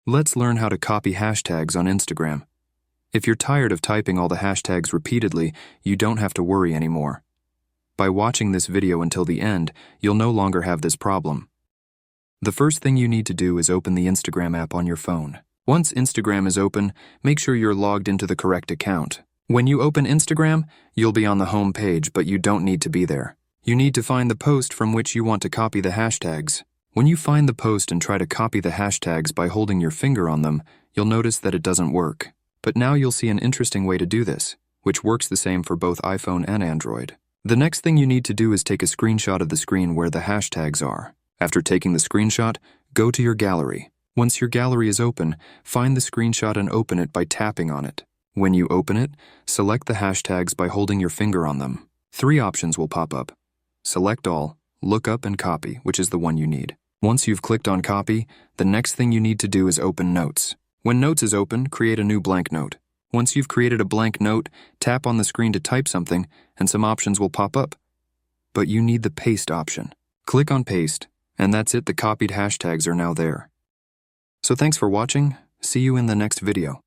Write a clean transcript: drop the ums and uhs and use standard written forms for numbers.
Let's learn how to copy hashtags on Instagram. If you're tired of typing all the hashtags repeatedly, you don't have to worry anymore. By watching this video until the end, you'll no longer have this problem. The first thing you need to do is open the Instagram app on your phone. Once Instagram is open, make sure you're logged into the correct account. When you open Instagram, you'll be on the home page, but you don't need to be there. You need to find the post from which you want to copy the hashtags. When you find the post and try to copy the hashtags by holding your finger on them, you'll notice that it doesn't work. But now you'll see an interesting way to do this, which works the same for both iPhone and Android. The next thing you need to do is take a screenshot of the screen where the hashtags are. After taking the screenshot, go to your gallery. Once your gallery is open, find the screenshot and open it by tapping on it. When you open it, select the hashtags by holding your finger on them. 3 options will pop up. Select all, look up, and copy, which is the one you need. Once you've clicked on copy, the next thing you need to do is open Notes. When Notes is open, create a new blank note. Once you've created a blank note, tap on the screen to type something, and some options will pop up. But you need the paste option. Click on paste, and that's it. The copied hashtags are now there. So thanks for watching. See you in the next video.